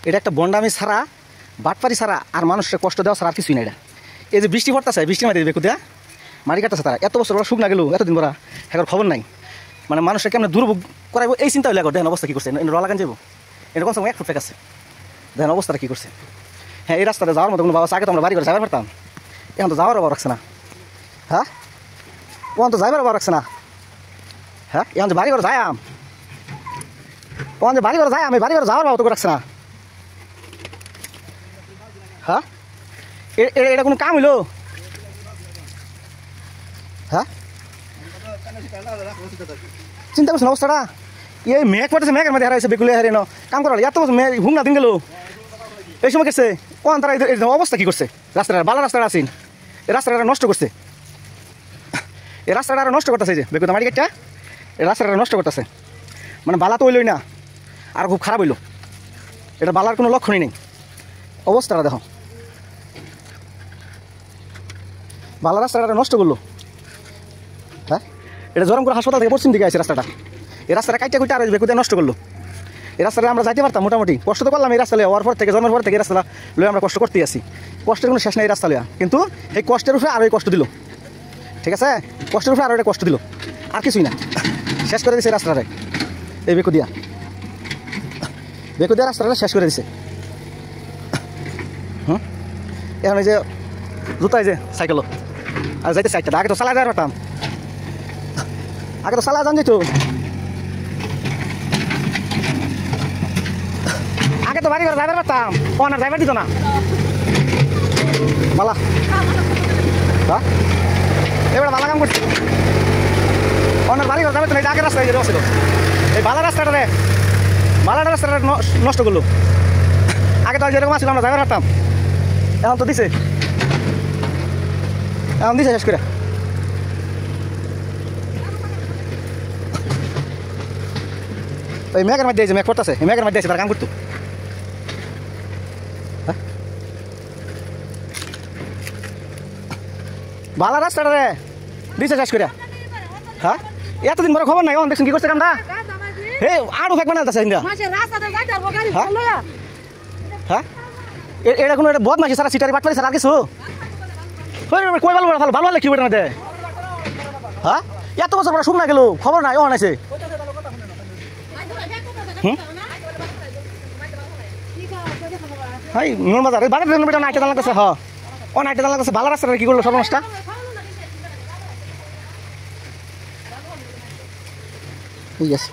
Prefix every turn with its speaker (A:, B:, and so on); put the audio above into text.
A: এটা একটা বন্ডামি ছাড়া, বাটপারি ছাড়া আর মানুষের কষ্ট দেওয়া ছাড়া আর কিছুই না। এটা এই যে বৃষ্টি পড়তেছে, বৃষ্টির মাঝে বেকু দেয়া মারি কাটতেছে তারা, এত বছর ওরা শুক না গেল, এতদিন ওরা এখন খবর নাই। মানে মানুষের কেমন দুর্ভোগ করাইব এই চিন্তা হইলে দেখেন অবস্থা কী করছে। রলাগান যাবো এটা কমসে কম 1 ফুট আছে, দেখেন অবস্থাটা কী করছে। হ্যাঁ, এই রাস্তাটা যাওয়ার মতো কোনো বাবা আগে তো আমরা বাড়ি করে যাবার পারতাম, এখন তো যাওয়ার অভাব রাখছে না। হ্যাঁ, ওখান তো যাইবার অভাব রাখছে না। হ্যাঁ, এখন যে বাড়ি করে যাই ওখান যে বাড়ি করে যাই আমি বাড়ি করে যাওয়ার অভাব তো রাখছে না। হ্যাঁ, এটা কোনো কাম হইলো? হ্যাঁ, চিন্তা করছেন অবস্থাটা? এই মেঘ পড়তেছে, মেঘের মধ্যে হারাইছে বেগুলে হারিয়ে কাম করা এত বছর মেঘ ঘুম না দিন গেল এই সময় গেছে। কোন তারা অবস্থা কী করছে? রাস্তাটা বালা রাস্তাটা আছেন, এই রাস্তাটা নষ্ট করছে, এই রাস্তাটা আরো নষ্ট করতেছে। যে বেগুদা মাটি গেটটা এই রাস্তাটা নষ্ট করতেছে, মানে বালা তো হইলই না, আর খুব খারাপ হইলো। এটা বালার কোনো লক্ষণই নেই, অবস্থাটা দেখো। বালা রাস্তাটা নষ্ট করলো। হ্যাঁ, এটা জরমপুর হাসপাতাল থেকে পশ্চিম দিকে আছে রাস্তাটা, এই রাস্তাটা কাইটা কুইটা আর বেকুদে নষ্ট করলো। এই রাস্তাটা আমরা যাইতে পারতাম মোটামুটি, কষ্ট তো করলাম এই রাস্তা হওয়ার পর থেকে, জন্মের পর থেকে এই রাস্তা লয়ে আমরা কষ্ট করতেই আসি, কষ্টের কোনো শেষ নেই এই রাস্তা লইয়া। কিন্তু এই কষ্টের উপরে আরও কষ্ট দিল, ঠিক আছে, কষ্টের উপরে আরও একটা কষ্ট দিল, আর কিছুই না, শেষ করে দিছে এই রাস্তাটায়। এই বেকুদিয়া রাস্তাটা শেষ করে দিছে। এখন এই যে জুতাই যে সাইকেলও আর যাইতে সাইকেল আগে তো চালা যাওয়ার পারতাম, আগে তো চালা যান যেত, আগে তো বাড়ি ঘরে ড্রাইভার পারতাম, ওনার ড্রাইভার দিত না বালা। হ্যাঁ, এবার বালা কাম করছে, ওনার বাড়ি ঘরে ড্রাইভার তো আগের রাস্তায় যেতে ছিল, এই বালা রাস্তাটা রে বালাটা রাস্তাটা নষ্ট করলো। আগে তো যেরকম আসছিল আমরা ড্রাইভার পারতাম, এখন তো দিছে, এখন দিছে শেষ করে। ওই মেঘের মধ্যে মেঘ পড়তেছে, এই মেঘের মধ্যে তার কাম করতো। ভালো রাস্তাটা রে দিছে শেষ করে। হ্যাঁ, এতদিন বড় খবর নাই, এখন দেখছেন কি করছে কামটা। হে আরো ফেক বানাইতেছে ইন্ডিয়া। হ্যাঁ, এটা কোনো একটা বদমাশি সারা সিটারি বাটপারি সারা আর কিছু কই ভালো ভালো ভালো ভালো কি বেটা না দে। হ্যাঁ, এত বছর পরে শুন না গেল, খবর নাই, ও আনাইছে। হাই নুন বাজার এই বাজার বেটা নাইটে দাঁড়া লাগতেছে। হ্যাঁ, ও নাইটে দাঁড়া লাগতেছে, ভালো রাস্তাটা কি করলো সর্বনাশটা। ঠিক আছে।